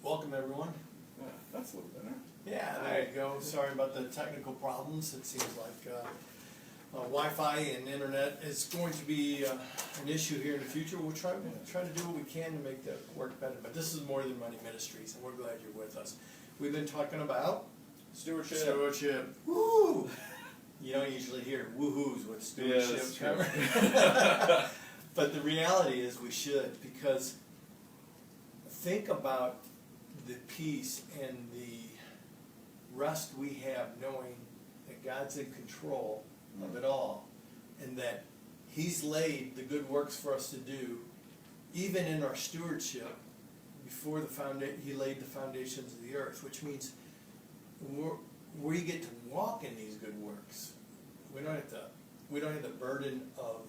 Welcome everyone. Yeah, that's a little better. Yeah, there you go. Sorry about the technical problems. It seems like Wi-Fi and internet is going to be an issue here in the future. We'll try to do what we can to make that work better. But this is More Than Money Ministries, and we're glad you're with us. We've been talking about Stewardship. Stewardship. Woo! You don't usually hear woohoos with stewardship. Yeah, that's true. But the reality is we should, because think about the peace and the rest we have knowing that God's in control of it all, and that He's laid the good works for us to do, even in our stewardship, before He laid the foundations of the earth, which means we get to walk in these good works. We don't have the burden of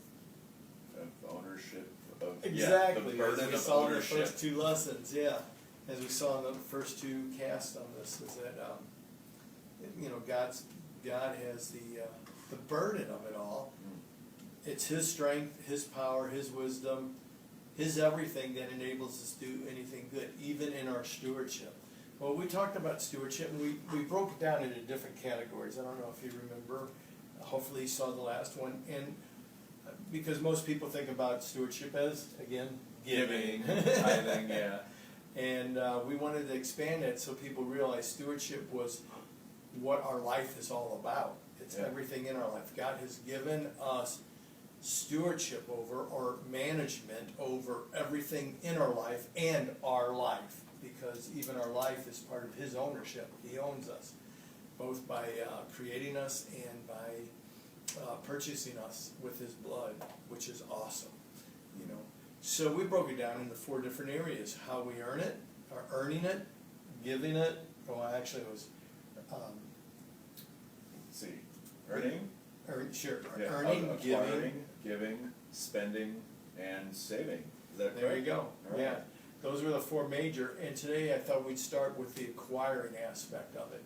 ownership. Of, exactly. Yeah, the burden as we of saw ownership. in the first two lessons, yeah. As we saw in the first two casts on this, is that God has the burden of it all. It's His strength, His power, His wisdom, His everything that enables us to do anything good, even in our stewardship. Well, we talked about stewardship, and we broke it down into different categories. I don't know if you remember. Hopefully you saw the last one. And because most people think about stewardship as, again, giving. Tithing, yeah. And we wanted to expand it so people realize stewardship was what our life is all about. It's everything in our life. God has given us stewardship over, or management over, everything in our life and our life, because even our life is part of His ownership. He owns us, both by creating us and by purchasing us with His blood, which is awesome. You know, so we broke it down into 4 different areas: how we earn it, or earning it, giving it. Well, actually, it was. Let's see, earning. Earning, giving, spending, and saving. Is that there correct? you go. Right. Yeah, those were the 4 major. And today I thought we'd start with the acquiring aspect of it.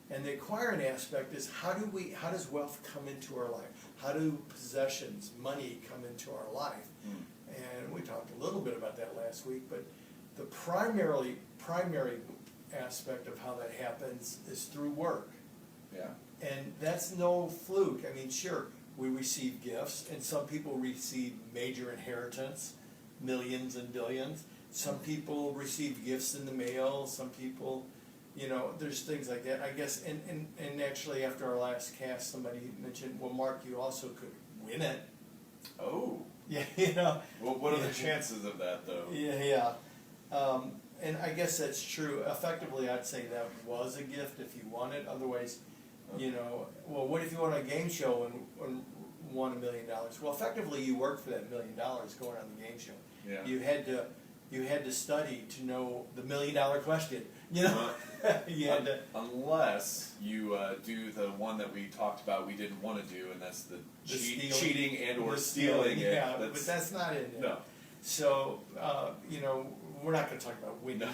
And the acquiring aspect is how does wealth come into our life? How do possessions, money come into our life? And we talked a little bit about that last week, but the primary aspect of how that happens is through work. Yeah. And that's no fluke. I mean, sure, we receive gifts, and some people receive major inheritance, millions and billions. Some people receive gifts in the mail. Some people, you know, there's things like that. I guess, and actually after our last cast, somebody mentioned, well, Mark, you also could win it. Oh. Yeah, you know. Well, what are the chances of that, though? Yeah. And I guess that's true. Effectively, I'd say that was a gift if you won it. Otherwise, you know, well, what if you won a game show and won $1 million? Well, effectively, you worked for that $1 million going on the game show. Yeah. You had to study to know the $1 million question. You know, you had to, unless you do the one that we talked about we didn't want to do, and that's the cheating and or stealing. Yeah, but that's not in there. No. So you know, we're not going to talk about winning. No.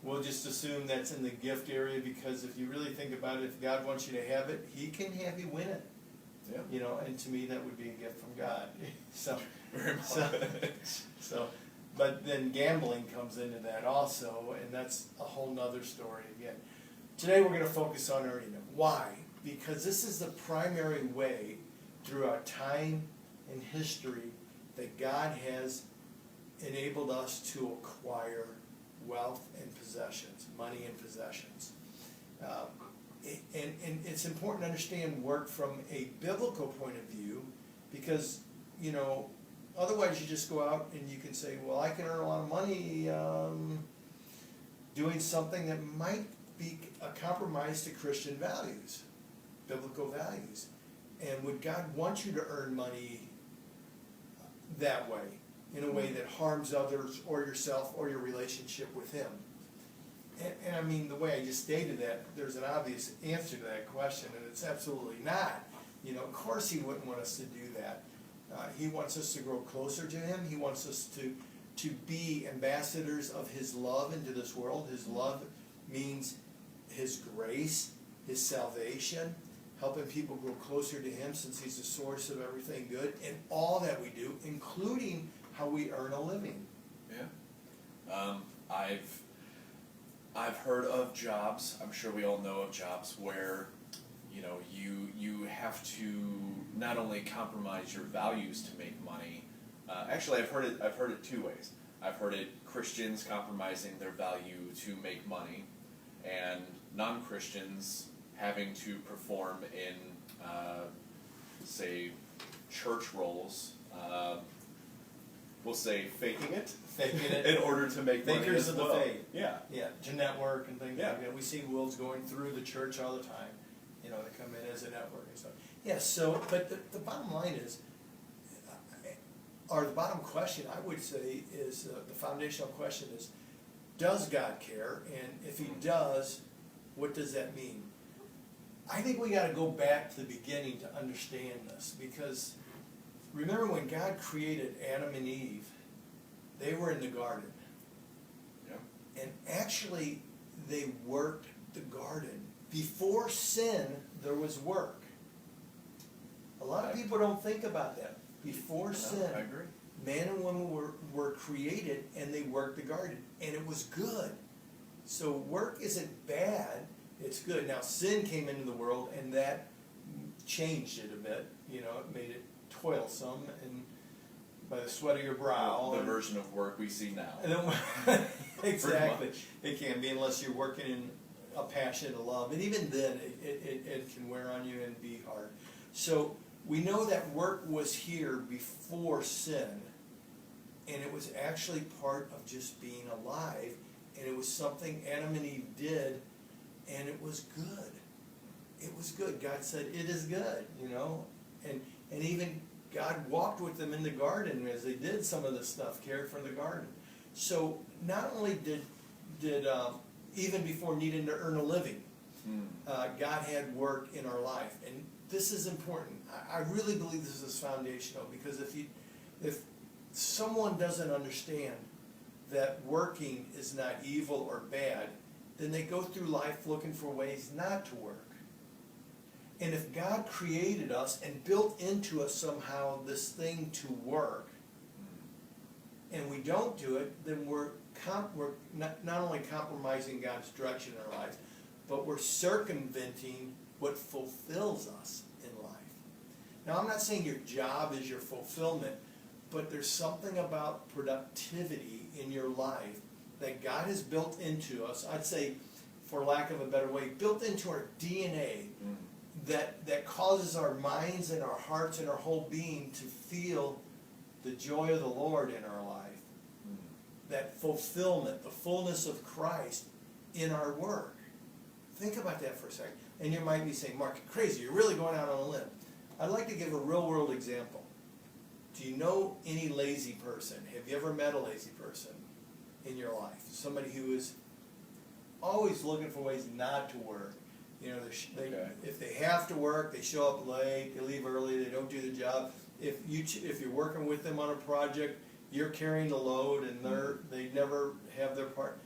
We'll just assume that's in the gift area, because if you really think about it, if God wants you to have it, He can have you win it. Yeah. You know, and to me that would be a gift from God. Very much. But then gambling comes into that also, and that's a whole nother story again. Today we're going to focus on earning it. Why? Because this is the primary way throughout time and history that God has enabled us to acquire wealth and possessions, money and possessions. And it's important to understand work from a biblical point of view, because, you know, otherwise you just go out and you can say, well, I can earn a lot of money doing something that might be a compromise to Christian values, biblical values. And would God want you to earn money that way, in a way that harms others or yourself or your relationship with Him? And I mean, the way I just stated that, there's an obvious answer to that question, and it's absolutely not. You know, of course He wouldn't want us to do that. He wants us to grow closer to Him. He wants us to be ambassadors of His love into this world. His love means His grace, His salvation, helping people grow closer to Him, since He's the source of everything good, and all that we do, including how we earn a living. Yeah. I've I've heard of jobs, I'm sure we all know of jobs where, you know, you have to not only compromise your values to make money. Actually, I've heard it two ways. I've heard it Christians compromising their value to make money, and non-Christians having to perform in, say, church roles. We'll say faking it in order to make money Fakers as of the well. faith. Yeah. Yeah, to network and things Yeah. like that. We see wolves going through the church all the time. You know, they come in as a network and stuff. Yeah, so, but the bottom line is, or the bottom question, I would say, is the foundational question is, does God care? And if He does, what does that mean? I think we got to go back to the beginning to understand this, because remember when God created Adam and Eve, they were in the garden. Yeah. And actually, they worked the garden. Before sin, there was work. A lot of people don't think about that. Before sin, I agree. man and woman were created, and they worked the garden. And it was good. So work isn't bad, it's good. Now, sin came into the world, and that changed it a bit. You know, it made it toilsome, and by the sweat of your brow. The version of work we see now. And then, exactly. It can be, unless you're working in a passion, a love. And even then, it can wear on you and be hard. So we know that work was here before sin, and it was actually part of just being alive, and it was something Adam and Eve did, and it was good. It was good. God said, it is good, you know. And even God walked with them in the garden as they did some of the stuff, cared for the garden. So not only did even before needing to earn a living, God had work in our life. And this is important. I really believe this is foundational, because if someone doesn't understand that working is not evil or bad, then they go through life looking for ways not to work. And if God created us and built into us somehow this thing to work, and we don't do it, then we're not only compromising God's direction in our lives, but we're circumventing what fulfills us in life. Now, I'm not saying your job is your fulfillment, but there's something about productivity in your life that God has built into us, I'd say, for lack of a better way, built into our DNA, that causes our minds and our hearts and our whole being to feel the joy of the Lord in our life. That fulfillment, the fullness of Christ in our work. Think about that for a second. And you might be saying, Mark, you're crazy, you're really going out on a limb. I'd like to give a real world example. Do you know any lazy person? Have you ever met a lazy person in your life? Somebody who is always looking for ways not to work. You know, if they have to work, they show up late, they leave early, they don't do the job. If you're working with them on a project, you're carrying the load, and they never have their part.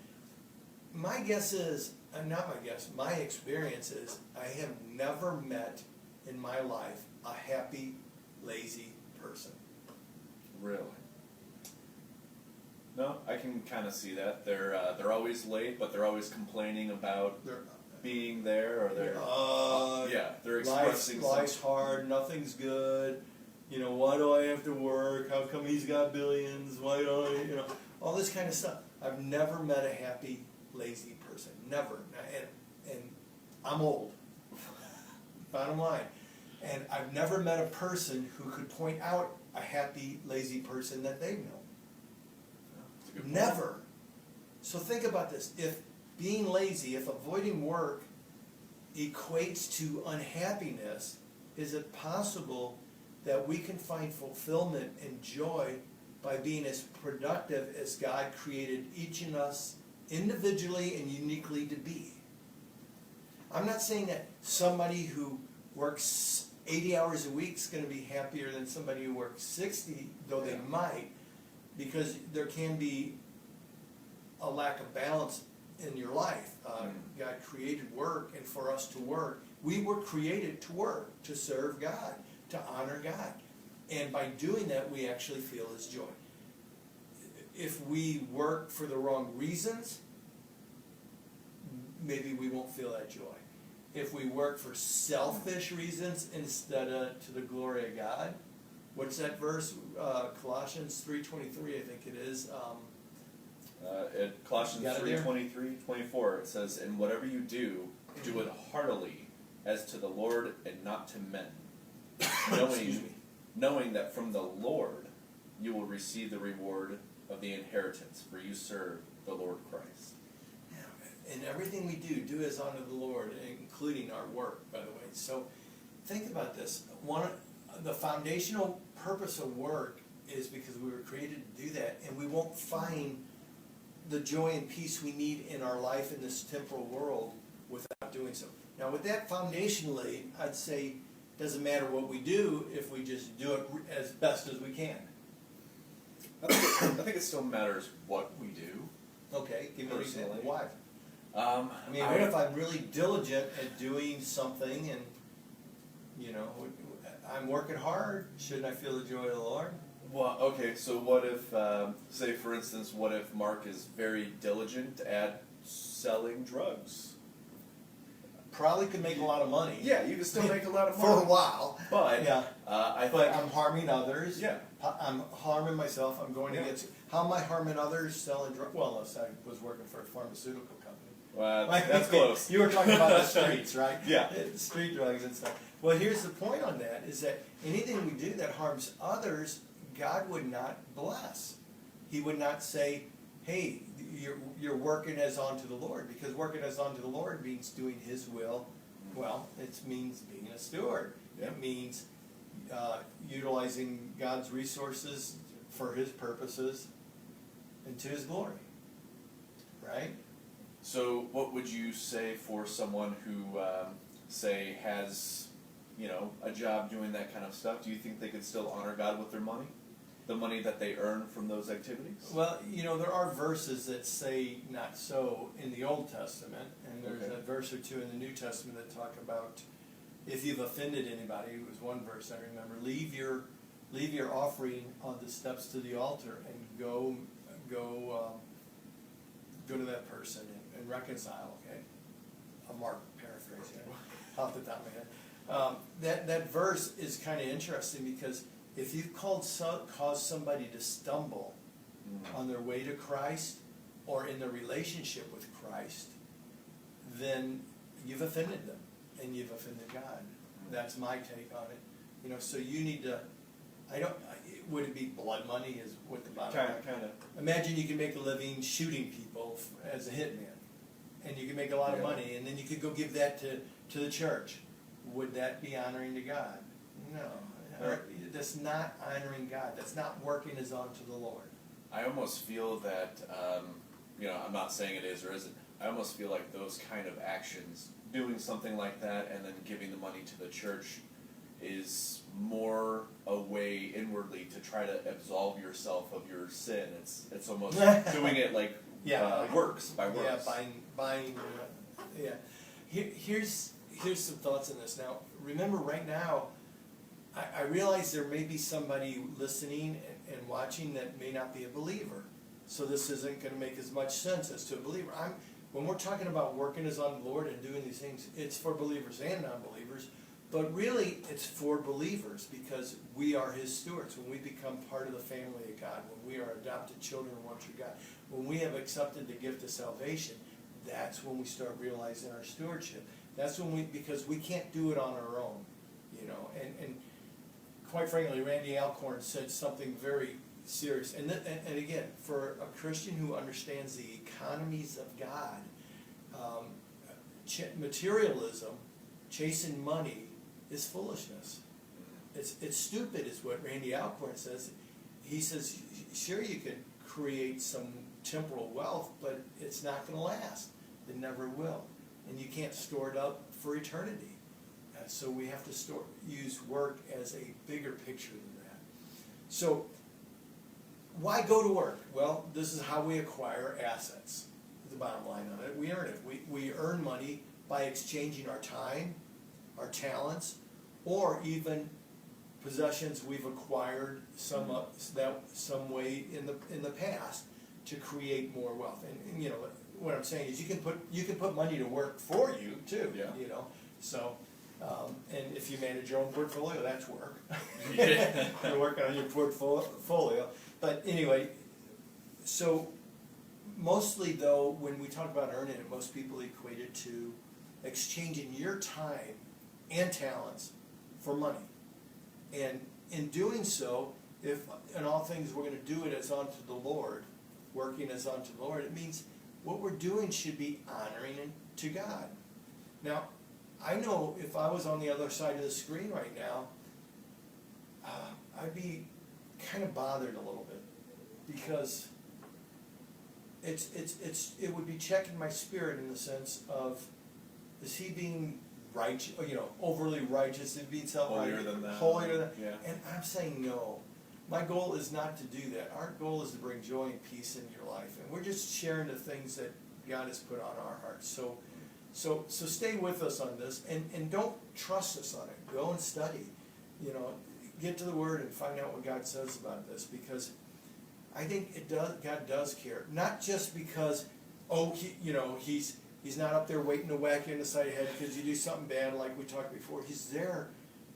My guess is, not my guess, my experience is, I have never met in my life a happy, lazy person. Really? No, I can kind of see that. They're always late, but they're always complaining about being there, or they're expressing life's hard, nothing's good. You know, why do I have to work? How come he's got billions? Why don't I, you know, all this kind of stuff. I've never met a happy, lazy person. Never. And I'm old. Bottom line. And I've never met a person who could point out a happy, lazy person that they've known. Never. So think about this. If being lazy, if avoiding work equates to unhappiness, is it possible that we can find fulfillment and joy by being as productive as God created each of us individually and uniquely to be? I'm not saying that somebody who works 80 hours a week is going to be happier than somebody who works 60, though they might, because there can be a lack of balance in your life. God created work, and for us to work, we were created to work, to serve God, to honor God. And by doing that, we actually feel His joy. If we work for the wrong reasons, maybe we won't feel that joy. If we work for selfish reasons instead of to the glory of God, what's that verse? Colossians 3:23, I think it is. At Colossians 3:23-24, it says, "And whatever you do, do it heartily, as to the Lord and not to men, knowing that from the Lord you will receive the reward of the inheritance, for you serve the Lord Christ." And everything we do as unto the Lord, including our work, by the way. So think about this. The foundational purpose of work is because we were created to do that, and we won't find the joy and peace we need in our life in this temporal world without doing so. Now, with that foundationally, I'd say it doesn't matter what we do if we just do it as best as we can. I think it still matters what we do. Okay, give me an example. Personally. Why? I mean, what if I'm really diligent at doing something and, I'm working hard? Shouldn't I feel the joy of the Lord? Well, okay, so what if, say for instance, what if Mark is very diligent at selling drugs? Probably could make a lot of money. Yeah, you can still make a lot of for money. a while. But, yeah. I But think... I'm harming others. Yeah. I'm harming myself. I'm going Yeah. against... How am I harming others selling drugs? Well, unless I was working for a pharmaceutical company. Well, that's close. You were talking about the streets, right? Yeah. Street drugs and stuff. Well, here's the point on that, is that anything we do that harms others, God would not bless. He would not say, hey, you're working as unto the Lord, because working as unto the Lord means doing His will. Well, it means being a steward. Yeah. It means utilizing God's resources for His purposes and to His glory. Right? So what would you say for someone who, say, has, a job doing that kind of stuff? Do you think they could still honor God with their money? The money that they earn from those activities? Well, there are verses that say not so in the Old Testament, and there's a verse or two in the New Testament that talk about if you've offended anybody. It was one verse I remember. Leave your offering on the steps to the altar and go to that person and reconcile. Okay, I'm Mark paraphrasing off the top of my head. That verse is kind of interesting because if you've caused somebody to stumble on their way to Christ or in their relationship with Christ, then you've offended them and you've offended God. That's my take on it. So you need to. Would it be blood money? Is what the bottom line? Kind of. Imagine you can make a living shooting people as a hitman, and you can make a lot of money, and then you could go give that to the church. Would that be honoring to God? No. That's not honoring God. That's not working as unto the Lord. I almost feel that, I'm not saying it is or isn't, I almost feel like those kind of actions, doing something like that and then giving the money to the church, is more a way inwardly to try to absolve yourself of your sin. It's almost doing it like works, by works. Yeah, buying. Here's some thoughts on this. Now, remember right now, I realize there may be somebody listening and watching that may not be a believer. So this isn't going to make as much sense as to a believer. When we're talking about working as unto the Lord and doing these things, it's for believers and non-believers. But really, it's for believers because we are His stewards. When we become part of the family of God, when we are adopted children of one true God, when we have accepted the gift of salvation, that's when we start realizing our stewardship. That's when because we can't do it on our own, And quite frankly, Randy Alcorn said something very serious. And again, for a Christian who understands the economies of God, materialism, chasing money, is foolishness. It's stupid, is what Randy Alcorn says. He says, sure, you can create some temporal wealth, but it's not going to last. It never will. And you can't store it up for eternity. So we have to use work as a bigger picture than that. So why go to work? Well, this is how we acquire assets. The bottom line on it, we earn it. We earn money by exchanging our time, our talents, or even possessions we've acquired some way in the past to create more wealth. And what I'm saying is you can put money to work for you too. Yeah. You know, so. And if you manage your own portfolio, that's work. Yeah. You're working on your portfolio. But anyway, so mostly though, when we talk about earning it, most people equate it to exchanging your time and talents for money. And in doing so, if in all things we're going to do it as unto the Lord, working as unto the Lord, it means what we're doing should be honoring to God. Now, I know if I was on the other side of the screen right now, I'd be kind of bothered a little bit, because it would be checking my spirit in the sense of, is he being righteous, overly righteous and being Holier than thou. holier than, Yeah. and I'm saying no. My goal is not to do that. Our goal is to bring joy and peace into your life, and we're just sharing the things that God has put on our hearts. So stay with us on this, and don't trust us on it. Go and study. Get to the Word and find out what God says about this, because I think God does care. Not just because, he's not up there waiting to whack you in the side of the head because you do something bad like we talked before. He's there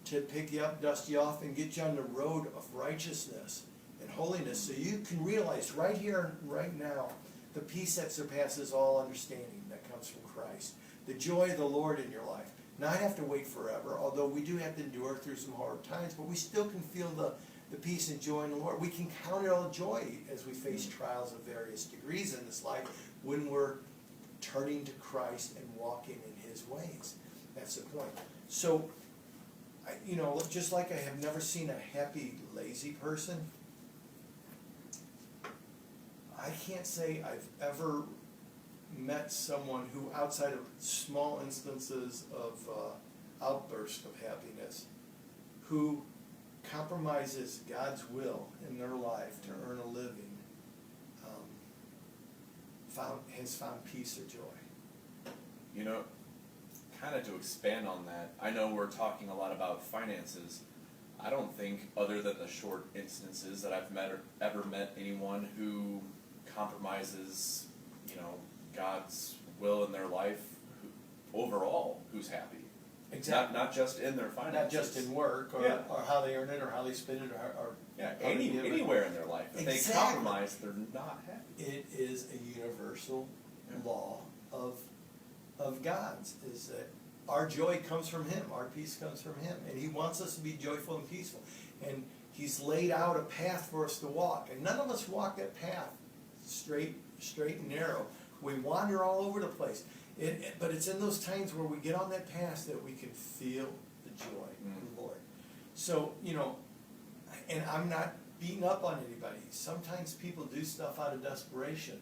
to pick you up, dust you off, and get you on the road of righteousness and holiness, so you can realize right here, right now, the peace that surpasses all understanding that comes from Christ. The joy of the Lord in your life. Not have to wait forever, although we do have to endure through some hard times, but we still can feel the peace and joy in the Lord. We can count it all joy as we face trials of various degrees in this life when we're turning to Christ and walking in His ways. That's the point. So, just like I have never seen a happy, lazy person, I can't say I've ever met someone who, outside of small instances of outburst of happiness, who compromises God's will in their life to earn a living, has found peace or joy. Kind of to expand on that, I know we're talking a lot about finances. I don't think, other than the short instances that I've ever met anyone who compromises, God's will in their life overall, who's happy. Exactly. Not just in their finances. Not just in work, or, Yeah. or how they earn it, or how they spend it, or how they give it. Anywhere in their life. If they Exactly. compromise, they're not happy. It is a universal law of God's, is that our joy comes from Him, our peace comes from Him, and He wants us to be joyful and peaceful. And He's laid out a path for us to walk, and none of us walk that path straight and narrow. We wander all over the place. But it's in those times where we get on that path that we can feel the joy of the Lord. So, and I'm not beating up on anybody. Sometimes people do stuff out of desperation.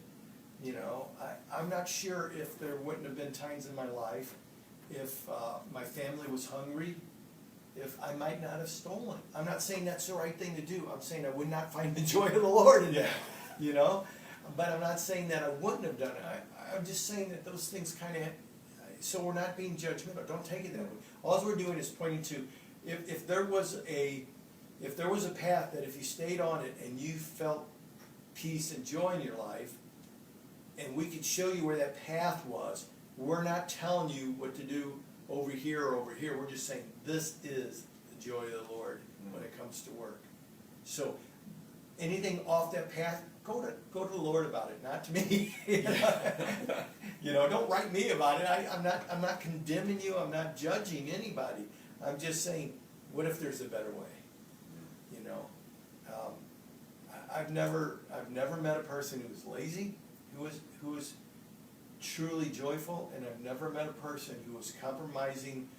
I'm not sure if there wouldn't have been times in my life, if my family was hungry, if I might not have stolen. I'm not saying that's the right thing to do. I'm saying I would not find the joy of the Lord in that, But I'm not saying that I wouldn't have done it. I'm just saying that those things kind of, so we're not being judgmental. Don't take it that way. All we're doing is pointing to, if there was a path that if you stayed on it and you felt peace and joy in your life, and we could show you where that path was, we're not telling you what to do over here or over here. We're just saying this is the joy of the Lord when it comes to work. So anything off that path, go to the Lord about it, not to me. Don't write me about it. I'm not condemning you. I'm not judging anybody. I'm just saying, what if there's a better way? I've never met a person who was lazy, who was truly joyful, and I've never met a person who was compromising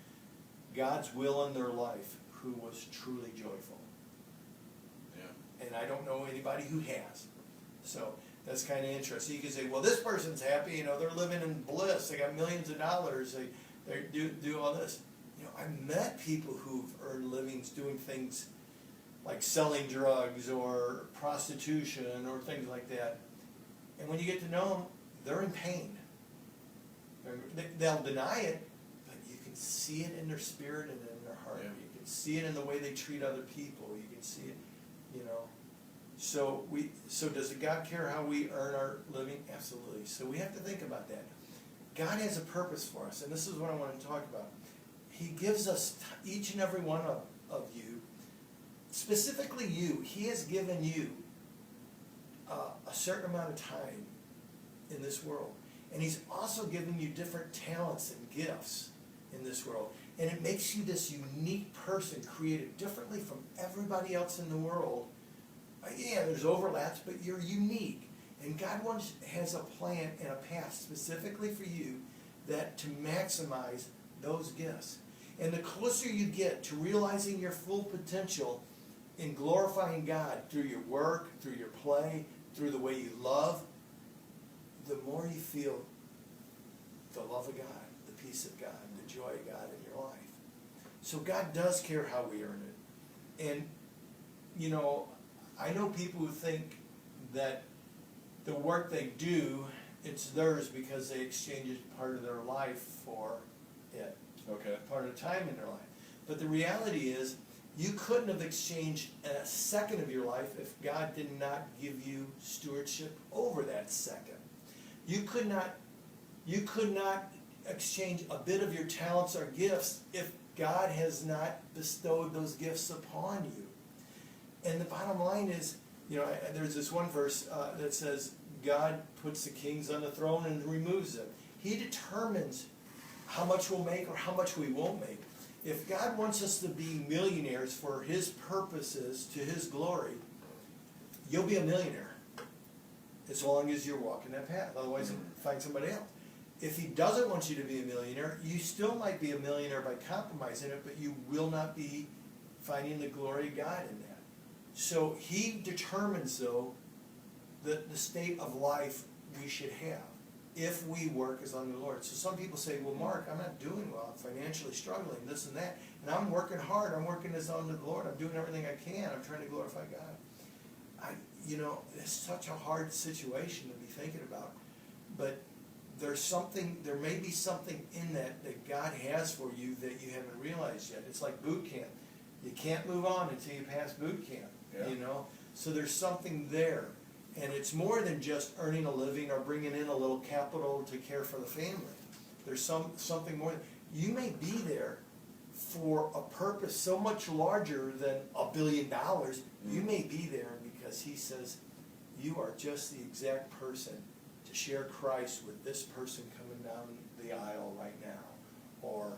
God's will in their life who was truly joyful. Yeah. And I don't know anybody who has. So that's kind of interesting. You can say, well, this person's happy, they're living in bliss, they got millions of dollars, they do all this. I've met people who've earned livings doing things like selling drugs or prostitution or things like that. And when you get to know them, they're in pain. They'll deny it, but you can see it in their spirit and in their heart. Yeah. You can see it in the way they treat other people. You can see it, So does God care how we earn our living? Absolutely. So we have to think about that. God has a purpose for us, and this is what I want to talk about. He gives us, each and every one of you, specifically you, He has given you a certain amount of time in this world. And He's also given you different talents and gifts in this world. And it makes you this unique person, created differently from everybody else in the world. Yeah, there's overlaps, but you're unique. And God has a plan and a path specifically for you that to maximize those gifts. And the closer you get to realizing your full potential in glorifying God through your work, through your play, through the way you love, the more you feel the love of God, the peace of God, the joy of God in your life. So God does care how we earn it. And, you know, I know people who think that the work they do, it's theirs because they exchanged part of their life for it. Okay. Part of the time in their life. But the reality is, you couldn't have exchanged a second of your life if God did not give you stewardship over that second. You could not exchange a bit of your talents or gifts if God has not bestowed those gifts upon you. And the bottom line is, you know, there's this one verse that says, God puts the kings on the throne and removes them. He determines how much we'll make or how much we won't make. If God wants us to be millionaires for His purposes, to His glory, you'll be a millionaire as long as you're walking that path. Otherwise, find somebody else. If He doesn't want you to be a millionaire, you still might be a millionaire by compromising it, but you will not be finding the glory of God in that. So He determines, though, the state of life we should have if we work as unto the Lord. So some people say, well, Mark, I'm not doing well. I'm financially struggling, this and that. And I'm working hard. I'm working as unto the Lord. I'm doing everything I can. I'm trying to glorify God. You know, it's such a hard situation to be thinking about. But there may be something in that God has for you that you haven't realized yet. It's like boot camp. You can't move on until you pass boot camp, you know. So there's something there. And it's more than just earning a living or bringing in a little capital to care for the family. There's something more. You may be there for a purpose so much larger than $1 billion. You may be there because He says, you are just the exact person to share Christ with this person coming down the aisle right now. Or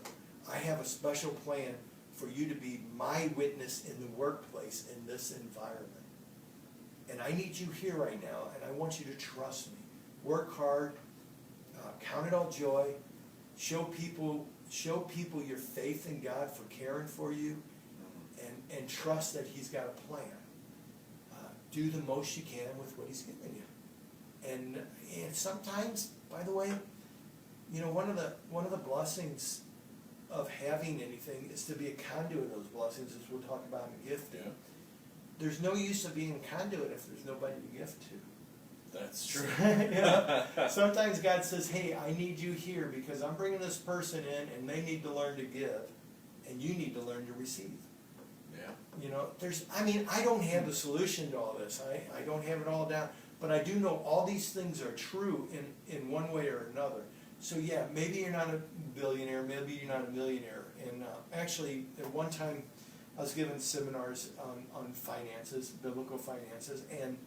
I have a special plan for you to be my witness in the workplace in this environment. And I need you here right now, and I want you to trust me. Work hard, count it all joy, show people your faith in God for caring for you, and trust that He's got a plan. Do the most you can with what He's given you. And sometimes, by the way, you know, one of the blessings of having anything is to be a conduit of those blessings, as we'll talk about in gift. Yeah. There's no use of being a conduit if there's nobody to gift to. That's true. You know? Sometimes God says, hey, I need you here because I'm bringing this person in and they need to learn to give and you need to learn to receive. Yeah. You know, I don't have the solution to all this. I don't have it all down. But I do know all these things are true in one way or another. So yeah, maybe you're not a billionaire, maybe you're not a millionaire. And actually, at one time, I was given seminars on finances, biblical finances, and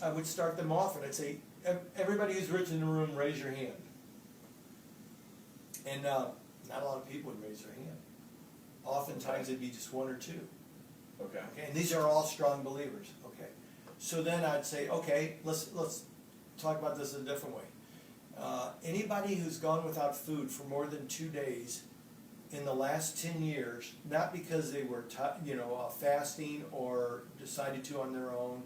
I would start them off and I'd say, everybody who's rich in the room, raise your hand. And not a lot of people would raise their hand. Oftentimes it'd be just one or two. Okay. And these are all strong believers. Okay. So then I'd say, okay, let's talk about this in a different way. Anybody who's gone without food for more than 2 days in the last 10 years, not because they were fasting or decided to on their own,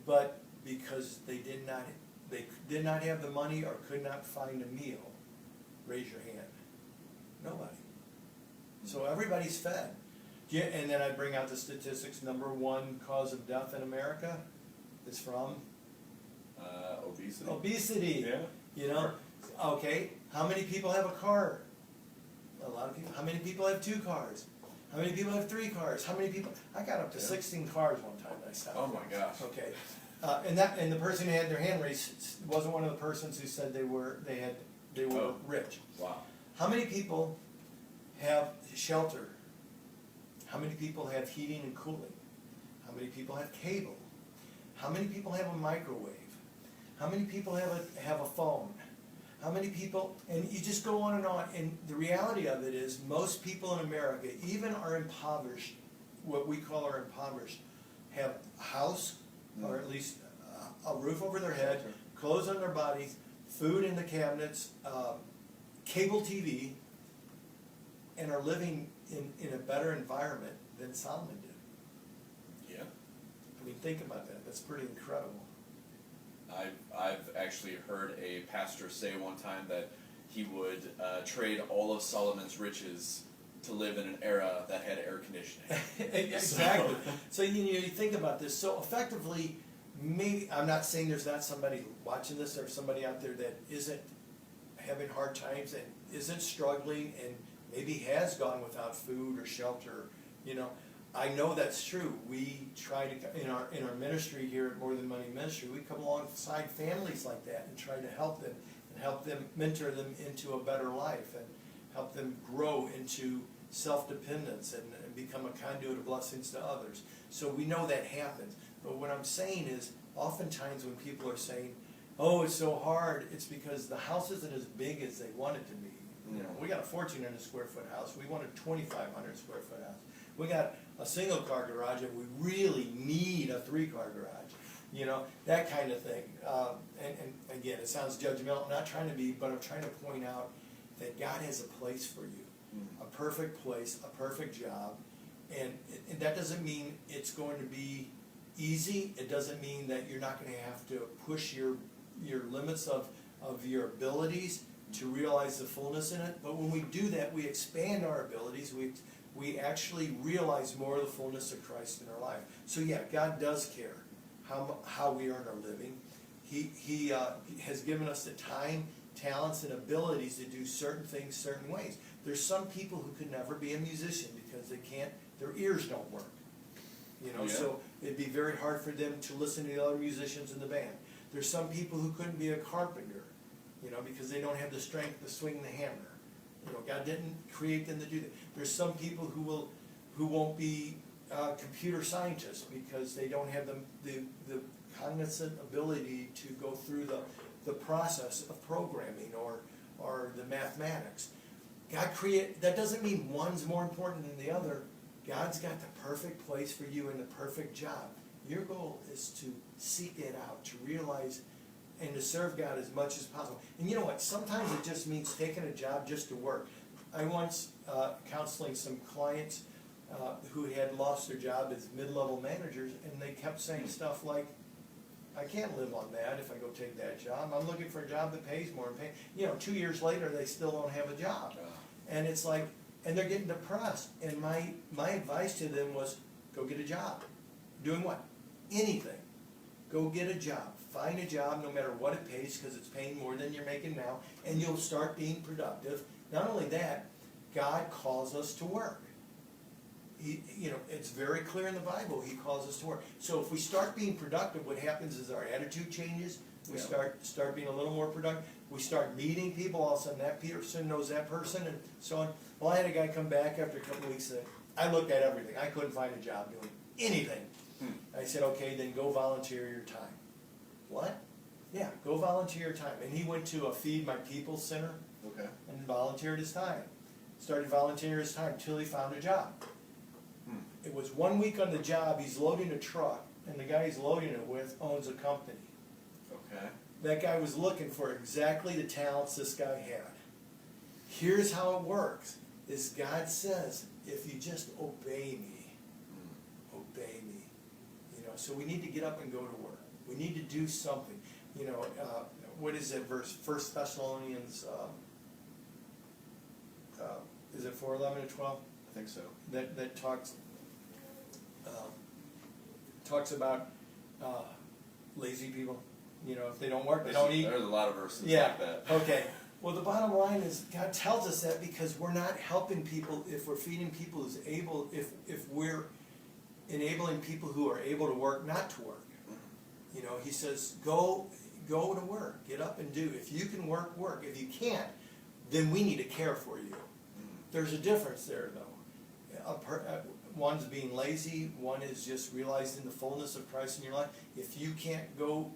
but because they did not have the money or could not find a meal, raise your hand. Nobody. So everybody's fed. Yeah, and then I bring out the statistics. Number one cause of death in America is from obesity. Obesity. Yeah. You know. Okay. How many people have a car? A lot of people. How many people have 2 cars? How many people have 3 cars? How many people? I got up to 16 cars one time. I stopped. Oh my gosh. Okay, and the person who had their hand raised wasn't one of the persons who said they were Oh. rich. Wow. How many people have shelter? How many people have heating and cooling? How many people have cable? How many people have a microwave? How many people have a phone? How many people, and you just go on, and the reality of it is most people in America, even are impoverished, what we call are impoverished, have a house, or at least a roof over their head, clothes on their bodies, food in the cabinets, cable TV, and are living in a better environment than Solomon did. Yeah. I mean, think about that. That's pretty incredible. I've actually heard a pastor say one time that he would trade all of Solomon's riches to live in an era that had air conditioning. Exactly. So you think about this. So effectively, maybe I'm not saying there's not somebody watching this or somebody out there that isn't having hard times and isn't struggling and maybe has gone without food or shelter. You know, I know that's true. We try to in our ministry here at More Than Money Ministry, we come alongside families like that and try to help them and help them mentor them into a better life and help them grow into self-dependence and become a conduit of blessings to others. So we know that happens. But what I'm saying is, oftentimes when people are saying, "Oh, it's so hard," it's because the house isn't as big as they want it to be. You know, we got a 1,400 square foot house. We want a 2,500 square foot house. We got a single car garage, and we really need a 3-car garage. You know, that kind of thing. And again, it sounds judgmental. I'm not trying to be, but I'm trying to point out that God has a place for you, a perfect place, a perfect job, and that doesn't mean it's going to be easy. It doesn't mean that you're not going to have to push your limits of your abilities to realize the fullness in it. But when we do that, we expand our abilities. We actually realize more of the fullness of Christ in our life. So yeah, God does care how we earn our living. He has given us the time, talents, and abilities to do certain things certain ways. There's some people who could never be a musician because their ears don't work. You know, so it'd be very hard for them to listen to the other musicians in the band. There's some people who couldn't be a carpenter, you know, because they don't have the strength to swing the hammer. You know, God didn't create them to do that. There's some people who won't be computer scientists because they don't have the cognizant ability to go through the process of programming or the mathematics. That doesn't mean one's more important than the other. God's got the perfect place for you and the perfect job. Your goal is to seek it out, to realize and to serve God as much as possible. And you know what? Sometimes it just means taking a job just to work. I once counseling some clients who had lost their job as mid-level managers, and they kept saying stuff like, "I can't live on that if I go take that job. I'm looking for a job that pays more." You know, 2 years later, they still don't have a job. And it's like, and they're getting depressed. And my advice to them was, go get a job. Doing what? Anything. Go get a job. Find a job no matter what it pays, because it's paying more than you're making now, and you'll start being productive. Not only that, God calls us to work. You know, it's very clear in the Bible, He calls us to work. So if we start being productive, what happens is our attitude changes. We start being a little more productive. We start meeting people. All of a sudden, that person knows that person, and so on. Well, I had a guy come back after a couple of weeks and I looked at everything. I couldn't find a job doing anything. I said, "Okay, then go volunteer your time." "What?" "Yeah, go volunteer your time." And he went to a Feed My People center and volunteered his time. Started volunteering his time till he found a job. It was 1 week on the job. He's loading a truck, and the guy he's loading it with owns a company. That guy was looking for exactly the talents this guy had. Here's how it works, is God says, if you just obey me, obey me. You know, so we need to get up and go to work. We need to do something. You know, what is that verse? 1 Thessalonians, is it 4:11 to 12? I think so. That talks about lazy people. You know, if they don't work, they don't eat. There's a lot of verses like that. Okay. Well, the bottom line is God tells us that because we're not helping people if we're feeding people who's able, if enabling people who are able to work not to work. You know, he says, go to work, get up and do. If you can work, work. If you can't, then we need to care for you. There's a difference there, though. One's being lazy, one is just realizing the fullness of Christ in your life. If you can't go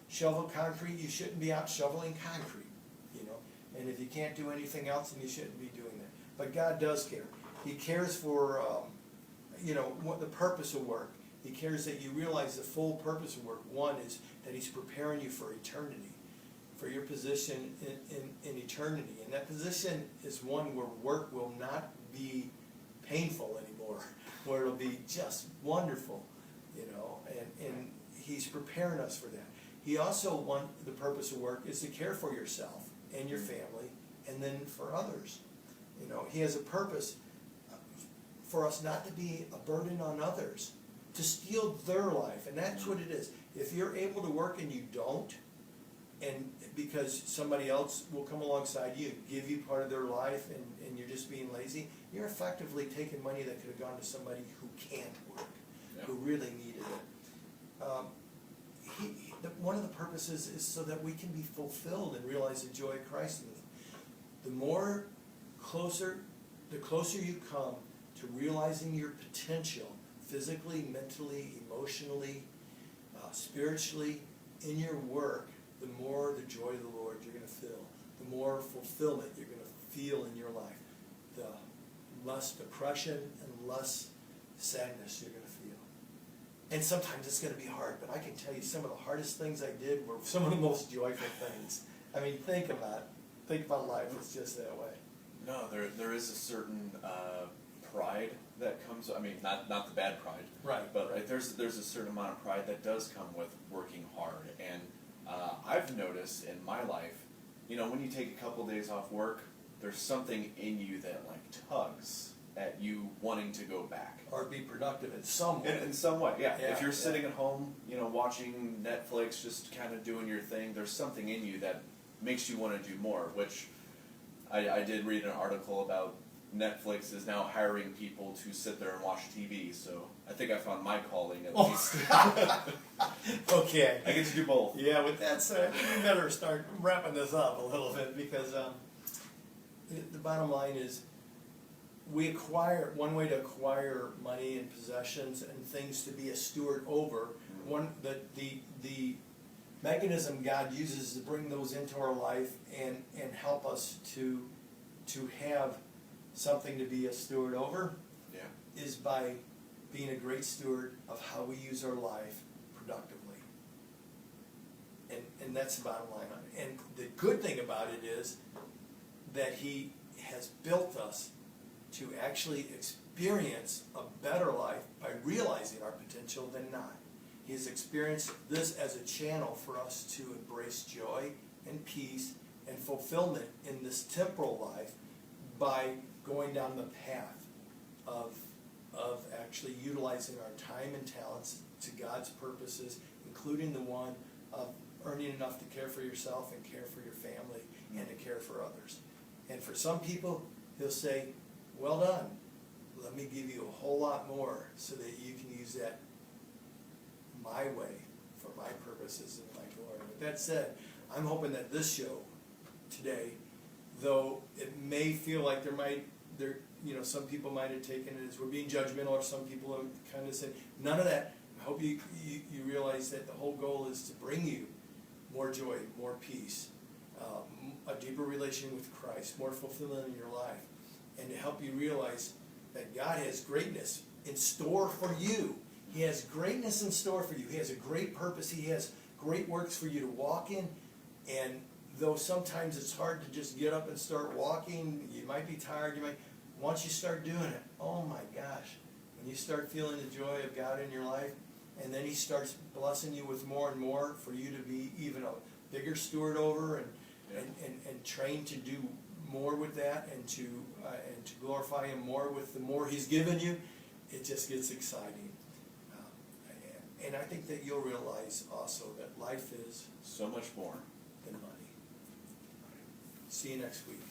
shovel concrete, you shouldn't be out shoveling concrete, you know. And if you can't do anything else, then you shouldn't be doing that. But God does care. He cares for, you know, what the purpose of work. He cares that you realize the full purpose of work. One is that He's preparing you for eternity, for your position in eternity. And that position is one where work will not be painful anymore, where it'll be just wonderful, you know, and He's preparing us for that. He also the purpose of work is to care for yourself and your family, and then for others. You know, He has a purpose for us not to be a burden on others, to steal their life, and that's what it is. If you're able to work and you don't, and because somebody else will come alongside you and give you part of their life, and you're just being lazy, you're effectively taking money that could have gone to somebody who can't work, who really needed it. One of the purposes is so that we can be fulfilled and realize the joy of Christ. The closer you come to realizing your potential, physically, mentally, emotionally, spiritually, in your work, the more the joy of the Lord you're going to feel, the more fulfillment you're going to feel in your life, the less depression and less sadness you're going to feel. And sometimes it's going to be hard, but I can tell you some of the hardest things I did were some of the most joyful things. I mean, think about life. It's just that way. No, there is a certain pride that comes. I mean, not the bad pride, right? But right. There's a certain amount of pride that does come with working hard, and I've noticed in my life, you know, when you take a couple days off work, there's something in you that like tugs at you wanting to go back or be productive in some way. In some way, yeah. Yeah, if you're sitting at home, you know, watching Netflix, just kind of doing your thing, there's something in you that makes you want to do more. Which I did read an article about. Netflix is now hiring people to sit there and watch TV, so I think I found my calling at least. Okay. I get to do both. Yeah, with that said, we better start wrapping this up a little bit, because the bottom line is one way to acquire money and possessions and things to be a steward over, the mechanism God uses to bring those into our life and help us to have something to be a steward over, is by being a great steward of how we use our life productively. And that's the bottom line on it. And the good thing about it is that He has built us to actually experience a better life by realizing our potential than not. He has experienced this as a channel for us to embrace joy and peace and fulfillment in this temporal life by going down the path of actually utilizing our time and talents to God's purposes, including the one of earning enough to care for yourself and care for your family and to care for others. And for some people, He'll say, well done, let me give you a whole lot more so that you can use that my way for my purposes and my glory. With that said, I'm hoping that this show today, though it may feel like some people might have taken it as we're being judgmental, or some people have kind of said, none of that. I hope you realize that the whole goal is to bring you more joy, more peace, a deeper relation with Christ, more fulfillment in your life, and to help you realize that God has greatness in store for you. He has greatness in store for you. He has a great purpose. He has great works for you to walk in, and though sometimes it's hard to just get up and start walking, you might be tired, once you start doing it, oh my gosh, when you start feeling the joy of God in your life, and then He starts blessing you with more and more for you to be even a bigger steward over and trained to do more with that and to glorify Him more with the more He's given you, it just gets exciting. And I think that you'll realize also that life is so much more than money. See you next week.